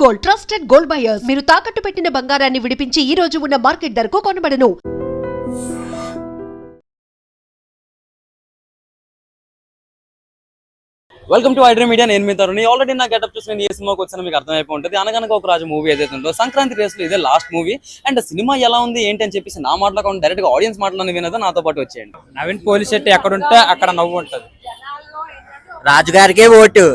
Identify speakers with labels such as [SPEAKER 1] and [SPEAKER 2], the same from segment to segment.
[SPEAKER 1] Gold, trusted gold buyers. మీరు తాకట్టు పెట్టిన బంగారాన్ని విడిపించి ఈ రోజు ఉన్న మార్కెట్ ధరకు కొనబడను.
[SPEAKER 2] Welcome to iDream media. నేను మీ తరుణ్. ఆల్రెడీ నా గెటప్ చూసి నేను ఏ సినిమాకి వచ్చానో మీకు అర్థమైపోయి ఉంటుంది. అనగనగా ఒక రాజు మూవీ ఏదైతే ఉందో సంక్రాంతి రేసులో ఇదే లాస్ట్ మూవీ. అండ్ సినిమా ఎలా ఉంది ఏంటి అని చెప్పేసి నా మాటలో కాకుండా డైరెక్ట్ గా ఆడియన్స్ మాటలను వినదో నాతో పాటు వచ్చేయండి.
[SPEAKER 3] నవీన్ పోలిశెట్టి ఎక్కడ ఉంటే అక్కడ నవ్వు ఉంటది.
[SPEAKER 4] రాజుగారికే ఓటు.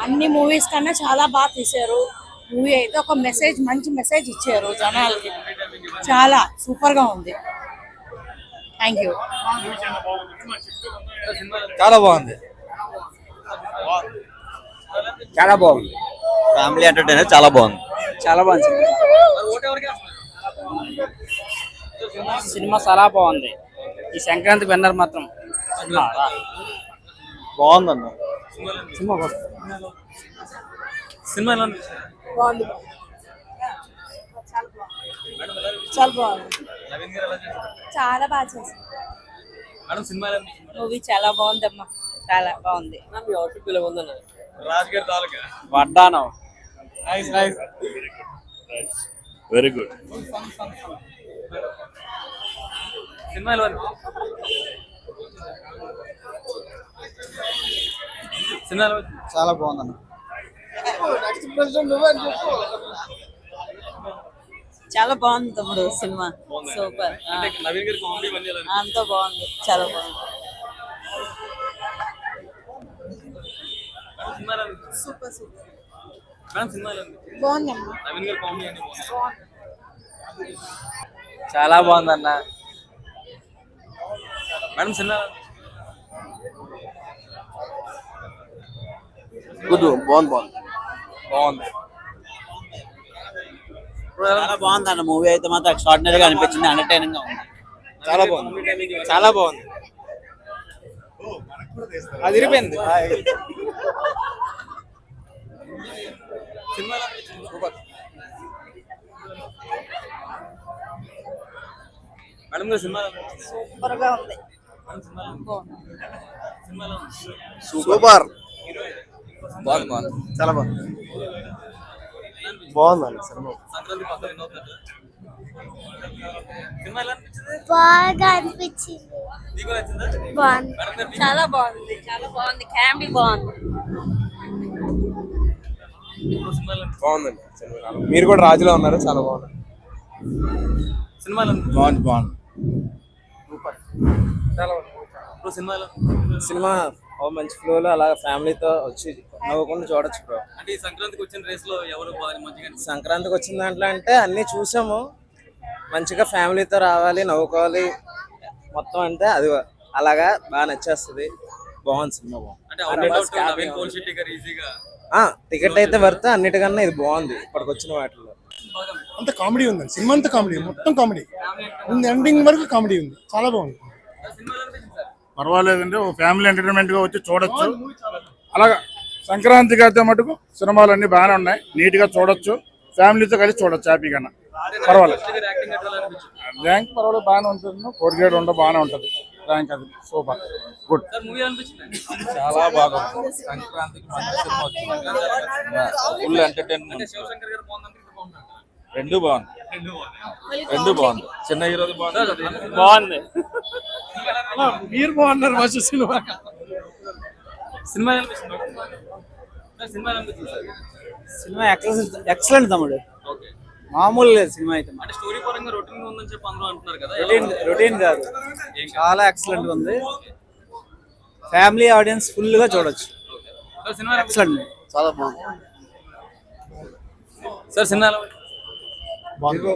[SPEAKER 5] అన్ని మూవీస్ కన్నా చాలా బాగా తీశారు. మూవీ అయితే ఒక మెసేజ్, మంచి మెసేజ్ ఇచ్చారు జనాలకి. చాలా సూపర్ గా ఉంది. Thank you.
[SPEAKER 4] చాలా బాగుంది, చాలా బాగుంది. ఫ్యామిలీ ఎంటర్టైనర్ చాలా బాగుంది, చాలా బాగుంది.
[SPEAKER 3] సినిమా చాలా బాగుంది. ఈ సంక్రాంతి విన్నర్ మాత్రం
[SPEAKER 4] బాగుందన్న
[SPEAKER 2] సినిమా సినిమా ఎలా ఉంది?
[SPEAKER 5] బాగుంది, చాలా బాగుంది, చాలా బాగా చేశారు.
[SPEAKER 2] మేడం సినిమా ఎలా ఉంది?
[SPEAKER 5] మూవీ చాలా బాగుందమ్మా, చాలా బాగుంది.
[SPEAKER 2] రాజ్ గారి తాలూకా
[SPEAKER 3] వడ్డానం
[SPEAKER 2] nice nice
[SPEAKER 6] very good.
[SPEAKER 2] Cinema ఎలా ఉంది? సినిమా ఎలా ఉంది?
[SPEAKER 4] చాలా బాగుందన్న.
[SPEAKER 5] చాలా బాగుంది తమ్ముడు సినిమా. సూపర్.
[SPEAKER 2] అంటే నవీన్ గారి కామెడీ ఇవన్నీ ఎలా ఉంది?
[SPEAKER 5] అంతా బాగుంది, చాలా బాగుంది.
[SPEAKER 2] సినిమా ఎలా ఉంది?
[SPEAKER 5] సూపర్ సూపర్
[SPEAKER 2] మేడం సినిమా ఎలా ఉంది?
[SPEAKER 5] బాగుందమ్మా.
[SPEAKER 2] నవీన్ గారి కామెడీ అన్ని బాగుంది.
[SPEAKER 3] చాలా బాగుందన్న.
[SPEAKER 2] మేడం సినిమా ఎలా ఉంది?
[SPEAKER 4] బాగుంది బాగుంది
[SPEAKER 2] బాగుంది.
[SPEAKER 4] చాలా బాగుంది అన్న. మూవీ అయితే మాత్రం ఎక్స్ట్రాడినరీ గా అనిపించింది, ఎంటర్టైనింగ్ గా ఉంది. చాలా బాగుంది, చాలా బాగుంది.
[SPEAKER 3] అది ఇరిపోయింది.
[SPEAKER 2] సినిమా ఎలా ఉంది? సూపర్. మేడం గారి సినిమా ఎలా ఉంది?
[SPEAKER 5] సూపర్ గా ఉంది.
[SPEAKER 2] మేడం సినిమా ఎలా ఉంది? సినిమా ఎలా ఉంది?
[SPEAKER 4] సూపర్. బాగుంది బాగుంది, చాలా బాగుంది. బాగుందండి సినిమా.
[SPEAKER 2] సంక్రాంతి పక్కన ఎన్నో సినిమా ఎలా అనిపించింది?
[SPEAKER 7] బాగా అనిపించింది.
[SPEAKER 2] నీకు నచ్చిందా?
[SPEAKER 7] బాగుంది,
[SPEAKER 2] మేడం గారు
[SPEAKER 5] చాలా బాగుంది, చాలా బాగుంది. కామెడీ బాగుంది.
[SPEAKER 2] సినిమా ఎలా ఉంది?
[SPEAKER 3] బాగుందండి సినిమా. మీరు కూడా రాజులో ఉన్నారు, చాలా బాగుంది.
[SPEAKER 2] సినిమా ఎలా ఉంది?
[SPEAKER 4] బాగుంది బాగుంది.
[SPEAKER 2] చాలా బాగుంది. ఇప్పుడు సినిమా ఎలా ఉంది?
[SPEAKER 3] సినిమా మంచి ఫ్లోలో అలా ఫ్యామిలీతో వచ్చి నవ్వుకుండా చూడొచ్చు బ్రో.
[SPEAKER 2] అంటే ఈ సంక్రాంతికి వచ్చిన రేస్ లో ఎవరు బాగా మంచిగా అనిపించింది?
[SPEAKER 3] సంక్రాంతికి వచ్చిన దాంట్లో అంటే అన్ని చూసాము. మంచిగా ఫ్యామిలీతో రావాలి, నవ్వుకోవాలి మొత్తం. అంటే అది అలాగా బాగా నచ్చేస్తుంది. బాగుంది సినిమా, బాగుంది.
[SPEAKER 2] అంటే అవుట్ నవీన్ పోలిశెట్టి గారు ఈజీగా
[SPEAKER 3] టికెట్ అయితే వర్త్. అన్నిటికన్నా ఇది బాగుంది ఇప్పటికి వచ్చిన వాటిలో.
[SPEAKER 8] అంత కామెడీ ఉందండి. సినిమా అంతా కామెడీ, మొత్తం కామెడీ ఉంది. ఎండింగ్ వరకు కామెడీ ఉంది, చాలా బాగుంది.
[SPEAKER 2] సినిమా ఎలా అనిపించింది సార్?
[SPEAKER 6] పర్వాలేదండి, ఓ ఫ్యామిలీ ఎంటర్టైన్మెంట్ గా వచ్చి చూడొచ్చు. అలాగా సంక్రాంతికి అయితే మటుకు సినిమాలు అన్ని బాగానే ఉన్నాయి, నీట్ గా చూడొచ్చు, ఫ్యామిలీతో కలిసి చూడొచ్చు హ్యాపీగా. పర్వాలేదు,
[SPEAKER 2] యాక్టింగ్ ఎట్లా అనిపించింది?
[SPEAKER 6] ర్యాంక్ పర్వాలేదు, బాగానే ఉంటుంది. కోరికేట్ ఉండదు, బాగానే ఉంటుంది ర్యాంక్. అది సూపర్ గుడ్.
[SPEAKER 2] సార్ మూవీ అనిపించింది?
[SPEAKER 4] చాలా బాగుంది. సంక్రాంతికి మంచి సినిమా వచ్చింది, ఫుల్ ఎంటర్టైన్మెంట్.
[SPEAKER 2] అంటే శివశంకర్ గారు బాగుందంటే ఇది బాగుందంట.
[SPEAKER 4] రెండు బాగుంది, రెండు బాగుంది. చిన్న హీరోలు
[SPEAKER 3] బాగుంది.
[SPEAKER 8] మీరు బాగున్నారు మంచి సినిమా.
[SPEAKER 2] సినిమా ఎలా అనిపించింది? సార్ సినిమా ఎలా అనిపించింది సార్?
[SPEAKER 3] సినిమా ఎక్సలెంట్ తమ్ముడు.
[SPEAKER 2] ఓకే.
[SPEAKER 3] మామూలు లేదు సినిమా అయితే.
[SPEAKER 2] అంటే స్టోరీ పరంగా రొటీన్ గా ఉందని చెప్పి అందరూ అంటున్నారు కదా.
[SPEAKER 3] రొటీన్ కాదు, చాలా ఎక్సలెంట్ ఉంది. ఫ్యామిలీ ఆడియన్స్ ఫుల్ గా చూడొచ్చు.
[SPEAKER 2] సార్ సినిమా ఎలా
[SPEAKER 3] ఎక్సలెంట్.
[SPEAKER 4] చాలా బాగుంది.
[SPEAKER 2] సార్ సినిమా ఎలా ఉంది?
[SPEAKER 8] బాగుంది,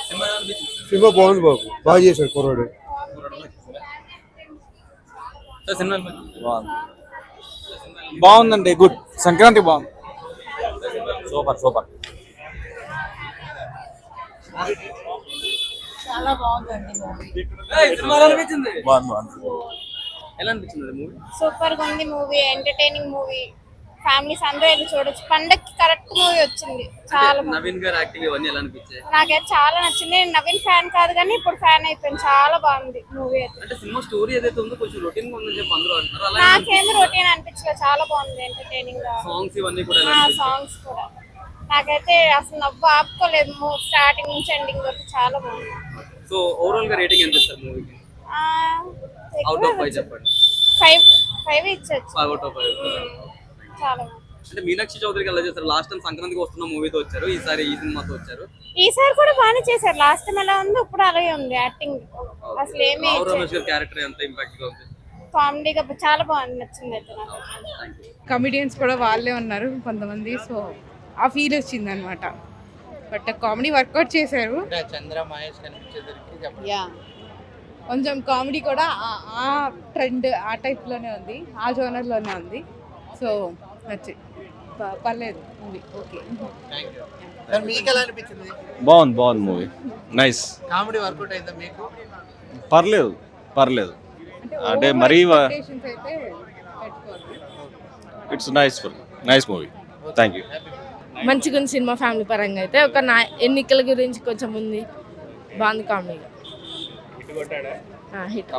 [SPEAKER 2] సినిమా ఎలా అనిపించింది?
[SPEAKER 8] సినిమా బాగుంది బాబు, బాగా చేశాడు కుర్రాడు.
[SPEAKER 2] సార్ సినిమా ఎలా అనిపించింది?
[SPEAKER 3] బాగుందండి, గుడ్. సంక్రాంతి బాగుంది.
[SPEAKER 4] Super super.
[SPEAKER 5] చాలా బాగుందండి మూవీ.
[SPEAKER 2] సినిమా ఎలా అనిపించింది?
[SPEAKER 4] బాగుంది బాగుంది.
[SPEAKER 2] ఎలా అనిపించింది మూవీ?
[SPEAKER 7] సూపర్ గా ఉంది మూవీ, ఎంటర్టైనింగ్ మూవీ.
[SPEAKER 9] ఫ్యామిలీస్ అందరూ వెళ్ళి చూడొచ్చు. పండక్కి కరెక్ట్ మూవీ వచ్చింది. చాలా బాగుంది.
[SPEAKER 2] నవీన్ గారు యాక్టింగ్ ఇవన్నీ ఎలా అనిపించాయి?
[SPEAKER 9] నాకైతే చాలా నచ్చింది. నేను నవీన్ ఫ్యాన్ కాదు కానీ ఇప్పుడు ఫ్యాన్ అయిపోయాను. చాలా బాగుంది మూవీ అయితే.
[SPEAKER 2] అంటే సినిమా స్టోరీ ఏదైతే ఉందో కొంచెం రొటీన్ గా ఉందని చెప్పి అందరూ అంటున్నారు. అలా
[SPEAKER 9] నాకేమి రొటీన్ అనిపించలేదు. చాలా బాగుంది, ఎంటర్టైనింగ్ గా.
[SPEAKER 2] సాంగ్స్ ఇవన్నీ కూడా ఎలా అనిపించాయి?
[SPEAKER 9] సాంగ్స్ కూడా నాకైతే అసలు నవ్వు ఆపుకోలేదు. స్టార్టింగ్ నుంచి ఎండింగ్ వరకు చాలా బాగుంది.
[SPEAKER 2] సో ఓవరాల్ గా రేటింగ్ ఎంత ఇస్తారు మూవీకి? అవుట్ ఆఫ్ 5 చెప్పండి.
[SPEAKER 9] 5 ఇచ్చొచ్చు.
[SPEAKER 2] 5 అవుట్ ఆఫ్ 5.
[SPEAKER 9] చాలా బాగుంది.
[SPEAKER 2] అంటే మీనాక్షి చౌదరికి ఎలా చేస్తారు? లాస్ట్ టైం సంక్రాంతికి వస్తున్న మూవీతో వచ్చారు, ఈసారి ఈ సినిమాతో వచ్చారు.
[SPEAKER 9] ఈసారి కూడా బాగానే చేశారు. లాస్ట్ టైం ఎలా ఉంది, ఇప్పుడు అలాగే ఉంది యాక్టింగ్. అసలు ఏమీ
[SPEAKER 2] రావు రమేష్ గారి క్యారెక్టర్ ఎంత ఇంపాక్ట్ గా ఉంది?
[SPEAKER 9] కామెడీగా చాలా బాగుంది, నచ్చింది అయితే నాకు.
[SPEAKER 5] కమిడియన్స్ కూడా వాళ్ళే ఉన్నారు కొంతమంది, సో ఆ ఫీల్ వచ్చింది అనమాట. బట్ కామెడీ వర్కౌట్ చేశారు. కొంచెం కామెడీ కూడా ఆ ట్రెండ్ ఆ టైప్లోనే ఉంది, ఆ జోనర్లోనే ఉంది. సో నచ్చి పర్లేదు మూవీ. ఓకే.
[SPEAKER 8] మీకు ఎలా అనిపించింది?
[SPEAKER 10] బాగుంది మూవీ, నైస్.
[SPEAKER 8] కామెడీ వర్కౌట్ అయిందా మీకు?
[SPEAKER 10] పర్లేదు అంటే మరీ
[SPEAKER 5] Expectations అయితే పెట్టుకోవద్దు.
[SPEAKER 10] It's nice movie. Thank you.
[SPEAKER 5] మంచిగా ఉంది సినిమా. ఫ్యామిలీ పరంగా అయితే ఒక ఎన్నికల గురించి కొంచెం ఉంది. బాగుంది కామెడీగా. హిట్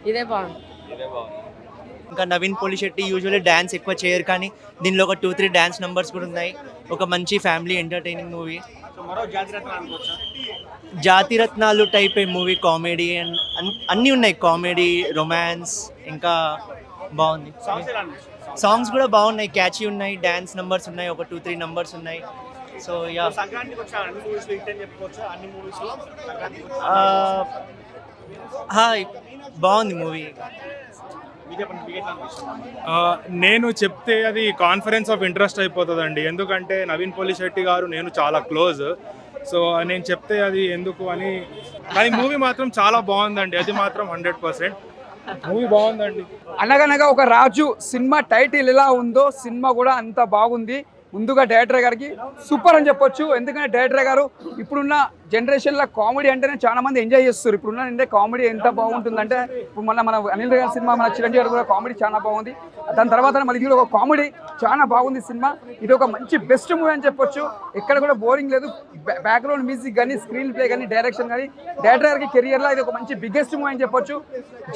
[SPEAKER 5] ఇదే బాగుంది.
[SPEAKER 3] ఇంకా నవీన్ పోలిశెట్టి యూజువల్లీ డ్యాన్స్ ఎక్కువ చేయరు, కానీ దీనిలో ఒక 2-3 డ్యాన్స్ నెంబర్స్ కూడా ఉన్నాయి. ఒక మంచి family entertaining movie. Jathiratnalu type ఏ మూవీ. కామెడీ అండ్ అన్నీ ఉన్నాయి, కామెడీ, రొమాన్స్, ఇంకా బాగుంది. సాంగ్స్ కూడా బాగున్నాయి, క్యాచీ ఉన్నాయి, డ్యాన్స్ నెంబర్స్ ఉన్నాయి, ఒక 2-3 నెంబర్స్ ఉన్నాయి. సో యా, బాగుంది మూవీ.
[SPEAKER 6] నేను చెప్తే అది కాన్ఫరెన్స్ ఆఫ్ ఇంట్రెస్ట్ అయిపోతుందండి, ఎందుకంటే నవీన్ పోలిశెట్టి గారు నేను చాలా క్లోజ్. సో నేను చెప్తే అది ఎందుకు అని, కానీ మూవీ మాత్రం చాలా బాగుందండి, అది మాత్రం 100% మూవీ బాగుందండి.
[SPEAKER 11] అనగనగా ఒక రాజు సినిమా టైటిల్ ఎలా ఉందో సినిమా కూడా అంత బాగుంది. ముందుగా డైరెక్టర్ గారికి సూపర్ అని చెప్పొచ్చు. ఎందుకంటే డైరెక్టర్ గారు ఇప్పుడున్న జనరేషన్లో కామెడీ అంటేనే చాలా మంది ఎంజాయ్ చేస్తారు. ఇప్పుడున్న కామెడీ ఎంత బాగుంటుందంటే, ఇప్పుడు మన అనిల్ గారి సినిమా, మన చిరంజీవి గారు కూడా కామెడీ చాలా బాగుంది. దాని తర్వాత మళ్ళీ ఇది ఒక కామెడీ చాలా బాగుంది సినిమా. ఇది ఒక మంచి బెస్ట్ మూవీ అని చెప్పొచ్చు. ఎక్కడ కూడా బోరింగ్ లేదు. బ్యాక్గ్రౌండ్ మ్యూజిక్ కానీ, స్క్రీన్ ప్లే కానీ, డైరెక్షన్ కానీ, డైరెక్టర్ గారికి కెరియర్లో ఇది ఒక మంచి బిగ్గెస్ట్ మూవీ అని చెప్పొచ్చు.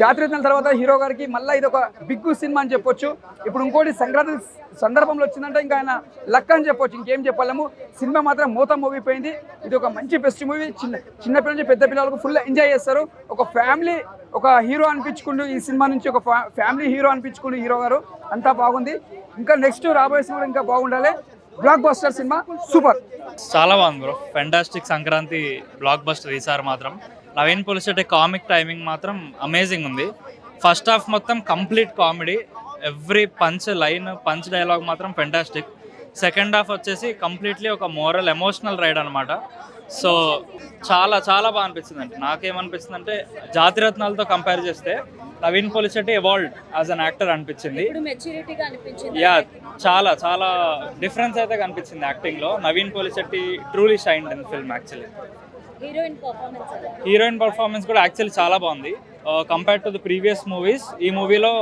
[SPEAKER 11] జాతిరత్నాల తర్వాత హీరో గారికి మళ్ళీ ఇది ఒక బిగ్ సినిమా అని చెప్పొచ్చు. ఇప్పుడు ఇంకోటి సంక్రాంతి సందర్భంలో వచ్చిందంటే ఇంకా ఆయన లక్ అని చెప్పొచ్చు, ఇంకేం చెప్పలేము. సినిమా మాత్రం మూత మూవీ పోయింది. ఇది ఒక మంచి బెస్ట్ మూవీ. చిన్నపిల్లల నుంచి పెద్ద పిల్లలకు ఫుల్ ఎంజాయ్ చేస్తారు. ఒక ఫ్యామిలీ, ఒక హీరో అనిపించుకుంటూ ఈ సినిమా నుంచి ఒక ఫ్యామిలీ హీరో అనిపించుకుంటూ హీరో గారు అంతా బాగుంది. ఇంకా నెక్స్ట్ రాబోయే సినిమా ఇంకా బాగుండాలి. బ్లాక్ బస్టర్ సినిమా సూపర్,
[SPEAKER 12] చాలా బాగుంది bro. Fantastic Sankranti block buster ఈసారి మాత్రం. నవీన్ పోలిశెట్టి కామిక్ టైమింగ్ మాత్రం అమేజింగ్ ఉంది. ఫస్ట్ హాఫ్ మొత్తం complete comedy, every punch dialogue మాత్రం ఫెంటాస్టిక్. సెకండ్ హాఫ్ వచ్చేసి కంప్లీట్లీ ఒక మోరల్ ఎమోషనల్ రైడ్ అనమాట. సో చాలా చాలా బాగా అనిపించింది అండి. నాకేమనిపిస్తుంది అంటే, జాతిరత్నాలతో కంపేర్ చేస్తే Naveen Polishetty evolved as an actor అనిపించింది. యా, చాలా చాలా డిఫరెన్స్ అయితే కనిపించింది యాక్టింగ్లో. Naveen Polishetty truly shined in film actually. Heroine performance కూడా యాక్చువల్లీ చాలా బాగుంది compared to the previous movies. ఈ మూవీలో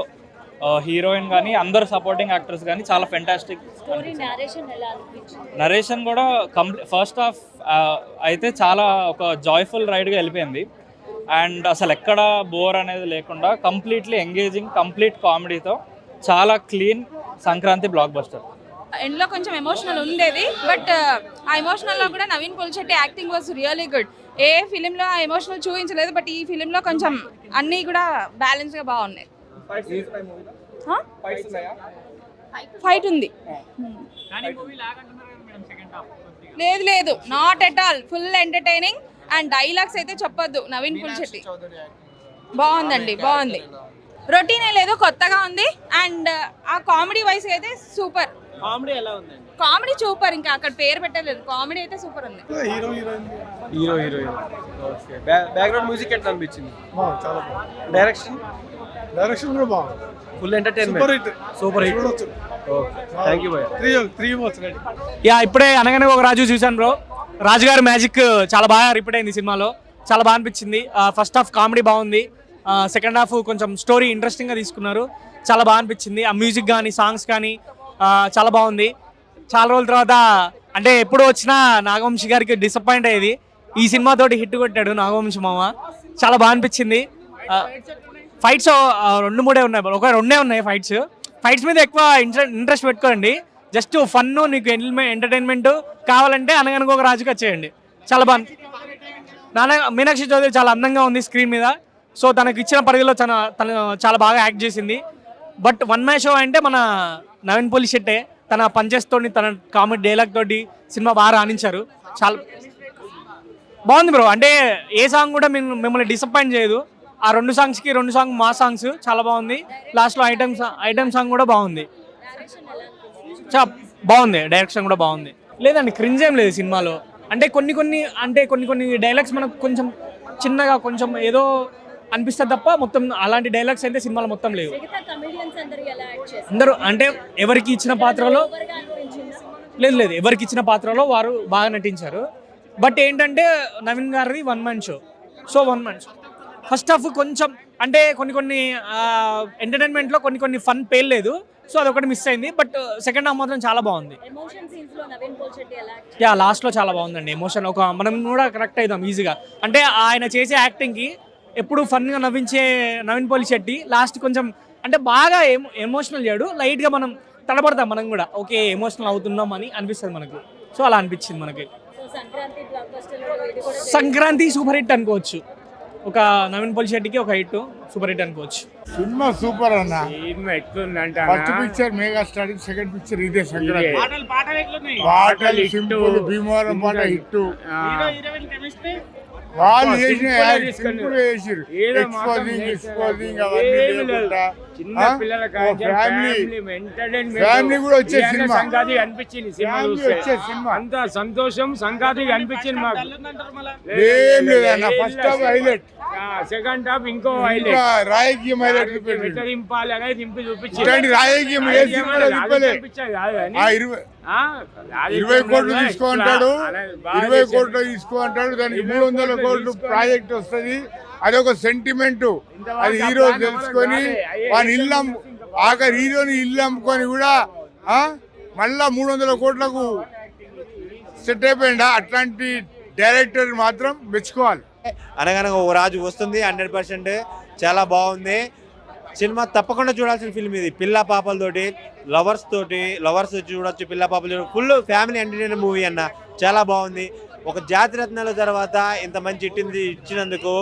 [SPEAKER 12] హీరోయిన్ కానీ అందరు సపోర్టింగ్ యాక్టర్స్ కానీ చాలా ఫెంటాస్టిక్. నరేషన్ కూడా ఫస్ట్ హాఫ్ అయితే చాలా ఒక జాయ్ఫుల్ రైడ్గా వెళ్ళిపోయింది. అండ్ అసలు ఎక్కడ బోర్ అనేది లేకుండా కంప్లీట్లీ ఎంగేజింగ్, కంప్లీట్ కామెడీతో చాలా క్లీన్ సంక్రాంతి బ్లాక్ బస్టర్.
[SPEAKER 5] ఎండ్లో కొంచెం ఎమోషనల్ ఉండేది, బట్ ఆ ఎమోషనల్లో కూడా Naveen Polishetty acting was really good. ఏ ఫిలింలో ఆ ఎమోషనల్ చూపించలేదు, బట్ ఈ ఫిలింలో కొంచెం అన్నీ కూడా బ్యాలెన్స్గా బాగున్నాయి. ఫైట్ ఉంది, లేదు not at all, full entertaining. And dialogues అయితే చెప్పొద్దు. నవీన్ పోలిశెట్టి బాగుందండి, బాగుంది. రొటీనే లేదు, కొత్తగా ఉంది. అండ్ ఆ కామెడీ వైస్ అయితే సూపర్.
[SPEAKER 3] కామెడీ ఎలా ఉంది?
[SPEAKER 5] కామెడీ సూపర్, ఇంకా అక్కడ పేరు పెట్టలేదు. కామెడీ అయితే సూపర్ ఉంది.
[SPEAKER 3] Heroine okay. బ్యాక్గ్రౌండ్ మ్యూజిక్ ఎట్లా అనిపించింది?
[SPEAKER 8] చాలా బాగుంది.
[SPEAKER 3] డైరెక్షన్
[SPEAKER 8] కూడా బాగుంది.
[SPEAKER 3] Full entertainment, super hit. Okay, thank you భయ్యా.
[SPEAKER 11] యా, ఇప్పుడే అనగానే ఒక రాజు చూశాను బ్రో. రాజుగారి మ్యాజిక్ చాలా బాగా రిపీట్ అయింది సినిమాలో. చాలా బాగా అనిపించింది. ఫస్ట్ హాఫ్ కామెడీ బాగుంది,
[SPEAKER 13] సెకండ్ హాఫ్ కొంచెం స్టోరీ ఇంట్రెస్టింగ్గా తీసుకున్నారు, చాలా బాగా అనిపించింది. ఆ మ్యూజిక్ కానీ సాంగ్స్ కానీ చాలా బాగుంది. చాలా రోజుల తర్వాత అంటే ఎప్పుడు వచ్చినా నాగవంశి గారికి డిసప్పాయింట్ అయ్యేది, ఈ సినిమాతోటి హిట్ కొట్టాడు నాగవంశి మామ, చాలా బాగా అనిపించింది. ఫైట్స్ 2-3 ఉన్నాయి, ఒక 2 ఉన్నాయి ఫైట్స్ మీద ఎక్కువ ఇంట్రెస్ట్ పెట్టుకోండి. జస్ట్ ఫన్, నీకు ఎంటర్టైన్మెంట్ కావాలంటే అనగనగా ఒక రాజుకి వచ్చేయండి, చాలా బాగుంది. మీనాక్షి చౌదరి చాలా అందంగా ఉంది స్క్రీన్ మీద, సో తనకు ఇచ్చిన పరిధిలో తను చాలా బాగా యాక్ట్ చేసింది. బట్ వన్ మ్యాన్ షో అంటే మన నవీన్ పోలిశెట్టే, తన పంచెస్ తోటి తన కామెడీ డైలాగ్ తోటి సినిమా బాగా రాణించారు, చాలా బాగుంది బ్రో. అంటే ఏ సాంగ్ కూడా మిమ్మల్ని డిసప్పాయింట్ చేయదు. ఆ 2 సాంగ్ మా సాంగ్స్ చాలా బాగుంది. లాస్ట్లో ఐటమ్ సాంగ్ కూడా బాగుంది, చాలా బాగుంది. డైరెక్షన్ కూడా బాగుంది. లేదండి క్రింజ్ ఏం లేదు సినిమాలో. అంటే కొన్ని డైలాగ్స్ మనకు కొంచెం చిన్నగా కొంచెం ఏదో అనిపిస్తుంది తప్ప మొత్తం అలాంటి డైలాగ్స్ అయితే సినిమాలో మొత్తం లేవు. అందరూ అంటే ఎవరికి ఇచ్చిన పాత్రలో లేదు ఎవరికి ఇచ్చిన పాత్రలో వారు బాగా నటించారు. బట్ ఏంటంటే నవీన్ గారిది 1 man show. So 1 man show first half కొంచెం అంటే కొన్ని ఎంటర్టైన్మెంట్లో కొన్ని ఫన్ పేర్లేదు, సో అదొకటి మిస్ అయింది. బట్ సెకండ్ హాఫ్ మాత్రం చాలా బాగుంది. లాస్ట్లో చాలా బాగుందండి ఎమోషన్. మనం కూడా కరెక్ట్ అవుతాం ఈజీగా. అంటే ఆయన చేసే యాక్టింగ్కి ఎప్పుడు ఫన్గా నవ్వించే నవీన్ పోలిశెట్టి లాస్ట్ కొంచెం అంటే బాగా ఎమోషనల్ చేయడు, లైట్గా మనం తడబడతాం, మనం కూడా ఓకే ఎమోషనల్ అవుతున్నాం అని అనిపిస్తుంది మనకు. సో అలా అనిపించింది మనకి. సంక్రాంతి సూపర్ హిట్ అనుకోవచ్చు, ఒక నవీన్ పోలిశెట్టికి ఒక హిట్, సూపర్ హిట్ అనుకోవచ్చు.
[SPEAKER 8] సినిమా సూపర్ అన్న. First picture mega starting, second picture ఇదే సంక్రాంతి. పాటలు సింపుల్, భీమవరం పాట హిట్. వాళ్ళు చేసిన సింపుల్ చేసిరు, ఎక్స్పోజింగ్ అవన్నీ లేకుండా ఫ్యామిలీ కూడా వచ్చే సినిమా.
[SPEAKER 14] సంక్రాంతి అనిపించింది సినిమా, అంత సంతోషం సంక్రాంతి అనిపించింది మాకు.
[SPEAKER 8] ఏం లేదన్న, first half highlight,
[SPEAKER 14] second half ఇంకో
[SPEAKER 8] రాజకీయం హైలైట్
[SPEAKER 14] దింపాలి అనేది దింపి చూపించింది.
[SPEAKER 8] రాజకీయం 20 కోట్లు తీసుకోంటాడు, 20 కోట్లు తీసుకోంటాడు, దానికి 300 కోట్లు ప్రాజెక్ట్ వస్తుంది. అదొక సెంటిమెంట్. అది హీరో తెలుసుకొని వాని ఆఖరి హీరోని ఇల్లు అమ్ముకొని కూడా మళ్ళా 300 కోట్లకు సెట్ అయిపోయిందా. అట్లాంటి డైరెక్టర్ మాత్రం మెచ్చుకోవాలి.
[SPEAKER 3] అనగనగా ఓ రాజు వస్తుంది, 100% చాలా బాగుంది సినిమా. తప్పకుండా చూడాల్సిన ఫిల్మ్ ఇది. పిల్ల పాపలతోటి, లవర్స్ చూడొచ్చు, పిల్ల పాపలు చూడొచ్చు. ఫుల్ ఫ్యామిలీ ఎంటర్టైనర్ మూవీ అన్న, చాలా బాగుంది. ఒక జాతిరత్నాల తర్వాత ఇంత మంచి ఇచ్చినందుకు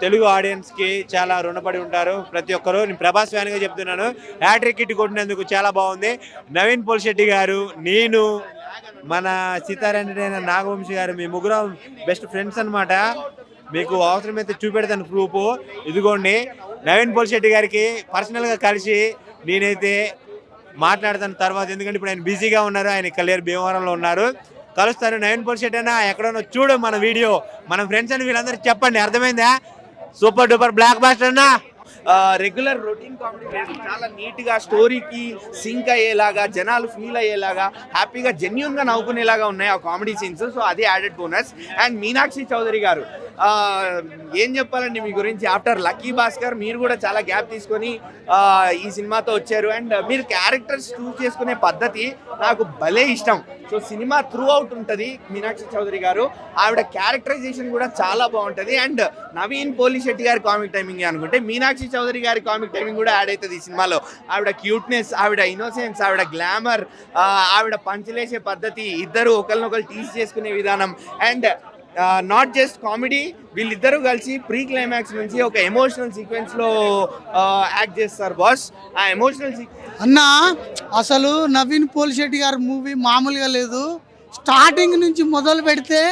[SPEAKER 3] తెలుగు ఆడియన్స్కి చాలా రుణపడి ఉంటారు ప్రతి ఒక్కరు. నేను ప్రభాస్ ఫ్యాన్గా చెప్తున్నాను, హ్యాట్రిక్ హిట్ కొట్టినందుకు చాలా బాగుంది. నవీన్ పోలిశెట్టి గారు, నేను, మన సితార్ ఎంటర్టైనర్ నాగవంశి గారు, మీ ముగ్గురం బెస్ట్ ఫ్రెండ్స్ అనమాట. మీకు అవసరమైతే చూపెడతాను ప్రూఫ్, ఇదిగోండి. నవీన్ పోలిశెట్టి గారికి పర్సనల్గా కలిసి నేనైతే మాట్లాడతాను తర్వాత, ఎందుకంటే ఇప్పుడు ఆయన బిజీగా ఉన్నారు, ఆయన కళ్యాణ్ భీమవరంలో ఉన్నారు. కలుస్తారు. నవీన్ పోలిశెట్టి అన్న ఎక్కడన్నా చూడు మన వీడియో, మన ఫ్రెండ్స్ అని వీళ్ళందరూ చెప్పండి, అర్థమైందా? సూపర్ డూపర్ బ్లాక్ బాస్టర్ అన్న.
[SPEAKER 15] రెగ్యులర్ రొటీన్ కామెడీ చాలా నీట్గా స్టోరీకి సింక్ అయ్యేలాగా, జనాలు ఫీల్ అయ్యేలాగా, హ్యాపీగా జెన్యున్గా నవ్వుకునేలాగా ఉన్నాయి ఆ కామెడీ సీన్స్. సో అది added bonus. And Meenakshi Chaudhary garu, ఏం చెప్పాలండి మీ గురించి? ఆఫ్టర్ లక్కీ భాస్కర్ మీరు కూడా చాలా గ్యాప్ తీసుకొని ఈ సినిమాతో వచ్చారు. అండ్ మీరు క్యారెక్టర్స్ చూస్ చేసుకునే పద్ధతి నాకు భలే ఇష్టం. సో సినిమా త్రూ అవుట్ ఉంటుంది మీనాక్షి చౌదరి గారు, ఆవిడ క్యారెక్టరైజేషన్ కూడా చాలా బాగుంటుంది. అండ్ నవీన్ పోలిశెట్టి గారి కామిక్ టైమింగ్ అనుకుంటే మీనాక్షి చౌదరి గారి కామిక్ టైమింగ్ కూడా యాడ్ అవుతుంది ఈ సినిమాలో. ఆవిడ క్యూట్నెస్, ఆవిడ ఇన్నోసెన్స్, ఆవిడ గ్లామర్, ఆవిడ పంచలేసే పద్ధతి, ఇద్దరు ఒకరినొకరు టీస్ చేసుకునే విధానం, అండ్ నాట్ జస్ట్ కామెడీ, వీళ్ళిద్దరూ కలిసి ప్రీ క్లైమాక్స్ నుంచి ఒక ఎమోషనల్ సీక్వెన్స్లో యాక్ట్ చేస్తారు బాస్. ఆ ఎమోషనల్
[SPEAKER 16] అన్న అసలు నవీన్ పోలిశెట్టి గారి మూవీ మామూలుగా లేదు. స్టార్టింగ్ నుంచి మొదలు పెడితే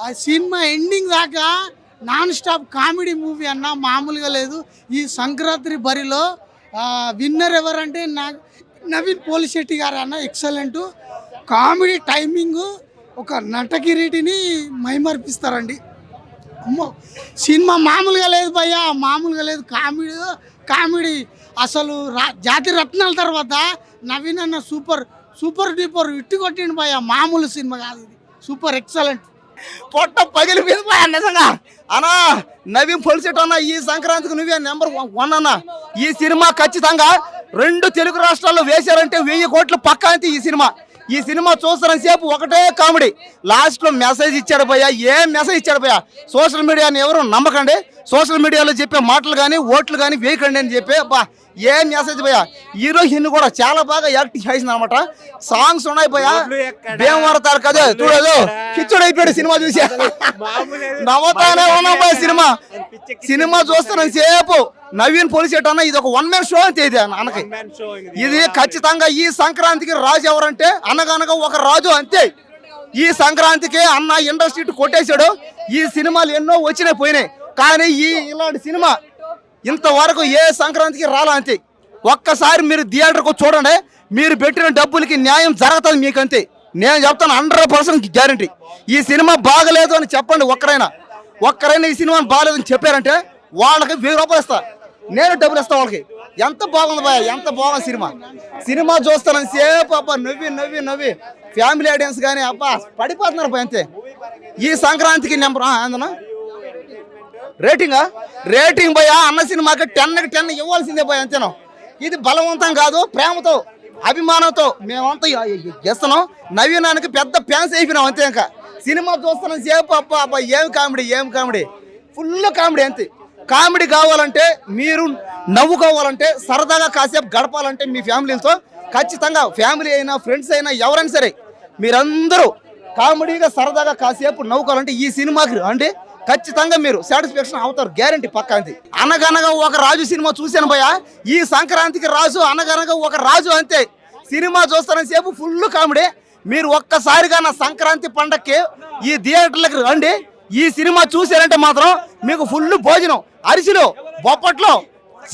[SPEAKER 16] ఆ సినిమా ఎండింగ్ దాకా నాన్ స్టాప్ కామెడీ మూవీ అన్న, మామూలుగా లేదు. ఈ సంక్రాంతి బరిలో విన్నర్ ఎవరంటే నవీన్ పోలిశెట్టి గారు అన్న. ఎక్సలెంట్ కామెడీ టైమింగ్, ఒక నటకిరీటిని మైమర్పిస్తారండి. అమ్మో సినిమా మామూలుగా లేదు భయ్యా, మామూలుగా లేదు. కామెడీ అసలు జాతి రత్నాల తర్వాత నవీన్ అన్న సూపర్ డూపర్ ఇట్టు కొట్టిండు భయ్యా, మామూలు సినిమా కాదు ఇది. Super excellent.
[SPEAKER 3] పొట్ట పగిలిపోయింది నిజంగా అన్నా. నవీన్ పొలిసెట్ అన్న ఈ సంక్రాంతికి నువ్వే నెంబర్ 1 అన్న. ఈ సినిమా ఖచ్చితంగా 2 తెలుగు రాష్ట్రాల్లో వేశారంటే 1000 కోట్లు పక్కా అంతే. ఈ సినిమా చూస్తున్న సేపు ఒకటే కామెడీ. లాస్ట్ లో మెసేజ్ ఇచ్చాడు భయ్యా. ఏం మెసేజ్ ఇచ్చాడు భయ్యా? సోషల్ మీడియాని ఎవరు నమ్మకండి, సోషల్ మీడియాలో చెప్పే మాటలు కానీ ఓట్లు కానీ వేయకండి అని చెప్పి బా ఏం మెసేజ్ భయ్యా. హీరోయిన్ కూడా చాలా బాగా యాక్టింగ్ చేసింది అనమాట. సాంగ్స్ ఉన్నాయి భయ్యా. భీమవరతారు కదా చూడదు కిచ్చుడు అయిపోయాడు సినిమా చూసి. నవ్వుతానే ఉన్నాం భయ్య. సినిమా చూస్తున్న సేపు నవీన్ పొలిసెట్ అన్న ఇది ఒక 1 man షో అంతే. ఇది అన్నకి ఇది ఖచ్చితంగా ఈ సంక్రాంతికి రాజు ఎవరంటే అనగనగా ఒక రాజు అంతే. ఈ సంక్రాంతికి అన్న ఇండస్ట్రీ కొట్టేశాడు. ఈ సినిమాలు ఎన్నో వచ్చినాయి పోయినాయి, కానీ ఇలాంటి సినిమా ఇంతవరకు ఏ సంక్రాంతికి రాలా అంతే. ఒక్కసారి మీరు థియేటర్కు చూడండి, మీరు పెట్టిన డబ్బులకి న్యాయం జరుగుతుంది మీకు అంతే. నేను చెప్తాను 100% గ్యారంటీ. ఈ సినిమా బాగలేదు అని చెప్పండి ఒక్కరైనా ఈ సినిమా బాగలేదని చెప్పారంటే వాళ్ళకి 1000 రూపాయలు ఇస్తా, నేను డబ్బులు ఇస్తా వాళ్ళకి. ఎంత బాగుంది భయ, ఎంత బాగుంది సినిమా చూస్తానని సేపు అబ్బా నవ్వి ఫ్యామిలీ ఆడియన్స్ కానీ అబ్బా పడిపోతున్నారు భయ అంతే. ఈ సంక్రాంతికి నెంబర్ ఏందన్నా రేటింగ్ భయ అన్న సినిమాకి 10కి 10 ఇవ్వాల్సిందే భయ అంతేనా. ఇది బలవంతం కాదు, ప్రేమతో అభిమానంతో మేమంతా చేస్తున్నాం. నవీనానికి పెద్ద ఫ్యాన్స్ అయిపోయినాం అంతే. ఇంకా సినిమా చూస్తున్నాం సేపు అబ్బా ఏం కామెడీ ఫుల్ కామెడీ అంతే. కామెడీ కావాలంటే, మీరు నవ్వుకోవాలంటే, సరదాగా కాసేపు గడపాలంటే మీ ఫ్యామిలీతో ఖచ్చితంగా ఫ్యామిలీ అయినా ఫ్రెండ్స్ అయినా ఎవరైనా సరే మీరందరూ కామెడీగా సరదాగా కాసేపు నవ్వుకోవాలంటే ఈ సినిమాకి రండి. ఖచ్చితంగా మీరు సాటిస్ఫాక్షన్ అవుతారు, గ్యారంటీ పక్కా అంతే. అనగనగా ఒక రాజు సినిమా చూశాను భయ్య. ఈ సంక్రాంతికి రాజు అనగనగా ఒక రాజు అంతే. సినిమా చూస్తారని సేపు ఫుల్ కామెడీ. మీరు ఒక్కసారిగా నా సంక్రాంతి పండక్కి ఈ థియేటర్లకు రండి. ఈ సినిమా చూసారంటే మాత్రం మీకు ఫుల్ భోజనం, అరిసెలు, బొప్పట్లు,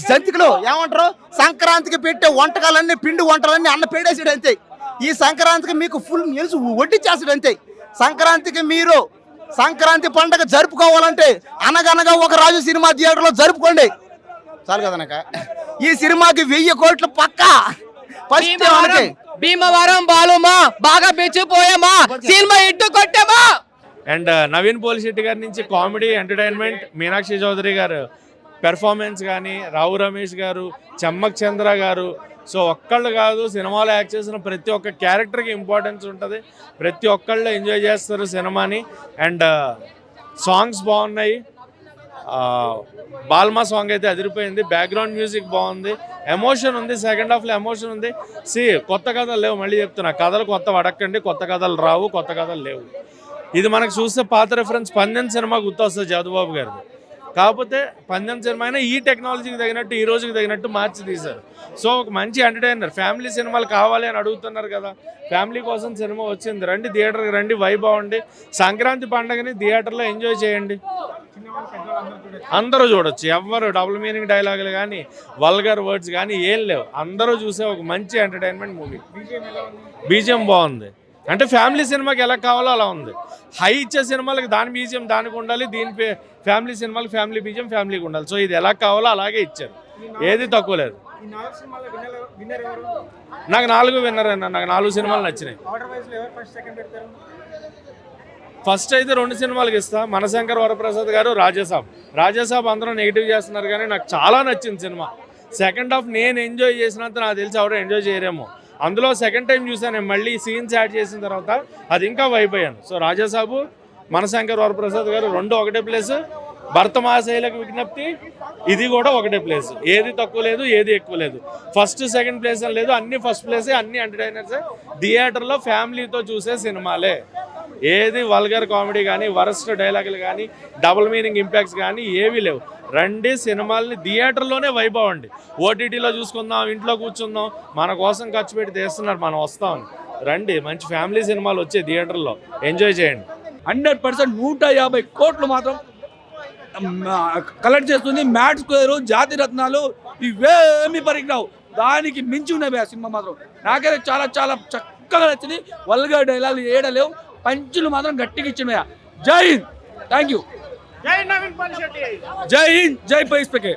[SPEAKER 3] జంతికలు ఏమంటారు సంక్రాంతికి పెట్టే వంటకాలన్నీ పిండి వంటలన్నీ అన్న పేడేసాడు అంతే. ఈ సంక్రాంతికి మీకు ఫుల్ నిలుసు వడ్డిచ్చేసాడు అంతే. సంక్రాంతికి మీరు సంక్రాంతి పండగ జరుపుకోవాలంటే అనగనగా ఒక రాజు సినిమా థియేటర్లో జరుపుకోండి చాలు కదనక. ఈ సినిమాకి 1000 కోట్లు పక్కా. ఫస్ట్
[SPEAKER 13] భీమవరం బాలుమా బాగా పెంచిపోయామా, సినిమా ఇట్టు కొట్టామా.
[SPEAKER 14] అండ్ నవీన్ పోలిశెట్టి గారి నుంచి కామెడీ, ఎంటర్టైన్మెంట్, మీనాక్షి చౌదరి గారు పెర్ఫార్మెన్స్ కానీ, రావు రమేష్ గారు, చెమ్మక్ చంద్ర గారు, సో ఒక్కళ్ళు కాదు సినిమాలో యాక్ట్ చేసిన ప్రతి ఒక్క క్యారెక్టర్కి ఇంపార్టెన్స్ ఉంటుంది. ప్రతి ఒక్కళ్ళు ఎంజాయ్ చేస్తారు సినిమాని. అండ్ సాంగ్స్ బాగున్నాయి. బాల్మా సాంగ్ అయితే అదిరిపోయింది. బ్యాక్గ్రౌండ్ మ్యూజిక్ బాగుంది. ఎమోషన్ ఉంది, సెకండ్ హాఫ్లో ఎమోషన్ ఉంది. కొత్త కథలు లేవు, మళ్ళీ చెప్తున్నా, కథలు కొత్త అడక్కండి, కొత్త కథలు రావు, కొత్త కథలు లేవు. ఇది మనకు చూస్తే పాత రెఫరెన్స్ పందెం సినిమా గుర్తొస్తుంది జాదుబాబు గారిది. కాకపోతే పందెం సినిమా అయినా ఈ టెక్నాలజీకి తగినట్టు, ఈ రోజుకి తగినట్టు మార్చి తీశారు. సో ఒక మంచి ఎంటర్టైనర్. ఫ్యామిలీ సినిమాలు కావాలి అని అడుగుతున్నారు కదా, ఫ్యామిలీ కోసం సినిమా వచ్చింది. రండి థియేటర్కి రండి, వైబ్ అవ్వండి. సంక్రాంతి పండుగని థియేటర్లో ఎంజాయ్ చేయండి. అందరూ చూడొచ్చు. ఎవ్వరు డబుల్ మీనింగ్ డైలాగులు కానీ, వల్గర్ వర్డ్స్ కానీ ఏం లేవు. అందరూ చూసే ఒక మంచి ఎంటర్టైన్మెంట్ మూవీ. బీజిఎం బాగుంది. అంటే ఫ్యామిలీ సినిమాకి ఎలా కావాలో అలా ఉంది. హై ఇచ్చే సినిమాలకి దాని బీజిఎం దానికి ఉండాలి, దీని ఫ్యామిలీ సినిమాలకి ఫ్యామిలీ బీజిఎం ఫ్యామిలీకి ఉండాలి. సో ఇది ఎలా కావాలో అలాగే ఇచ్చారు, ఏది తక్కువ లేదు. నాకు 4 విన్నర్ అన్న, నాకు 4 సినిమాలు నచ్చినాయి. ఫస్ట్ అయితే 2 సినిమాలకి ఇస్తా. మనశంకర్ వరప్రసాద్ గారు, రాజాసాబ్ అందరూ నెగిటివ్ చేస్తున్నారు కానీ నాకు చాలా నచ్చింది సినిమా. సెకండ్ హాఫ్ నేను ఎంజాయ్ చేసినంత నాకు తెలిసి ఎవరు ఎంజాయ్ చేయరేమో. అందులో సెకండ్ టైం చూసాను మళ్ళీ సీన్స్ యాడ్ చేసిన తర్వాత, అది ఇంకా వైబ్ అయ్యాను. సో రాజాసాబు, మనశంకర్ వరప్రసాద్ గారు 2 ఒకటే ప్లేస్. భర్త మహాశైలకు విజ్ఞప్తి ఇది కూడా ఒకటే ప్లేస్. ఏది తక్కువ లేదు, ఏది ఎక్కువ లేదు. ఫస్ట్ సెకండ్ ప్లేస్ అని లేదు, అన్ని ఫస్ట్ ప్లేసే, అన్ని ఎంటర్టైనర్సే. థియేటర్లో ఫ్యామిలీతో చూసే సినిమాలే. ఏది వల్గర్ కామెడీ కానీ, వరస్ట్ డైలాగులు కానీ, డబుల్ మీనింగ్ ఇంపాక్ట్స్ కానీ ఏవీ లేవు. రండి సినిమాల్ని థియేటర్లోనే వైబ్ అవ్వండి. ఓటీటీలో చూసుకుందాం, ఇంట్లో కూర్చుందాం, మన కోసం ఖర్చు పెట్టి తీస్తున్నారు, మనం వస్తామని. రండి, మంచి ఫ్యామిలీ సినిమాలు వచ్చే థియేటర్లో ఎంజాయ్ చేయండి.
[SPEAKER 11] 100% 150 కోట్లు మాత్రం కలెక్ట్ చేస్తుంది. మ్యాట్ స్క్వేర్, జాతి రత్నాలు ఇవేమి పరిగినావు, దానికి మించి ఉన్నాయి ఆ సినిమా మాత్రం. నాకైతే చాలా చాలా చక్కగా నచ్చింది. వల్గర్ డైలాగ్ ఏడలేవు, పంచులు మాత్రం గట్టిగా ఇచ్చినాయా. జై హింద్, థ్యాంక్ యూ. జై హింద్, జై పైస్పెకే.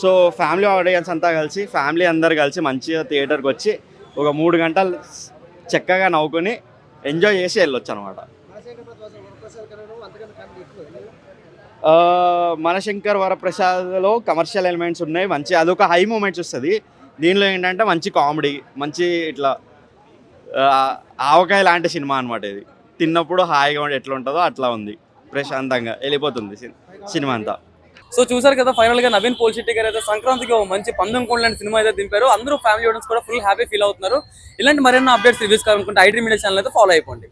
[SPEAKER 17] సో ఫ్యామిలీ ఆడియన్స్ అంతా కలిసి, ఫ్యామిలీ అందరు కలిసి మంచిగా థియేటర్కి వచ్చి ఒక 3 గంటలు చక్కగా నవ్వుకొని ఎంజాయ్ చేసి వెళ్ళొచ్చు అనమాట. మనశంకర్ వరప్రసాద్లో కమర్షియల్ ఎలిమెంట్స్ ఉన్నాయి, మంచి అదొక హై మూమెంట్స్ వస్తుంది. దీనిలో ఏంటంటే మంచి కామెడీ, మంచి ఇట్లా ఆవకాయ లాంటి సినిమా అనమాట. ఇది తిన్నప్పుడు హాయిగా ఎట్లా ఉంటుందో అట్లా ఉంది, ప్రశాంతంగా వెళ్ళిపోతుంది సినిమా అంతా.
[SPEAKER 2] సో చూసారు కదా, ఫైనల్ గా నవీన్ పోలిశెట్టి గారు అయితే సంక్రాంతికి ఒక మంచి పందెం కోడి లాంటి సినిమా అయితే దింపారు. అందరూ ఫ్యామిలీ ఆడియన్స్ కూడా ఫుల్ హ్యాపీ ఫీల్ అవుతున్నారు. ఇలాంటి మరిన్ని అప్డేట్స్ రివ్యూస్ కావాలనుకుంటే ఐడ్రీమ్ మీడియా ఛానల్ అయితే ఫాలో అయిపోండి.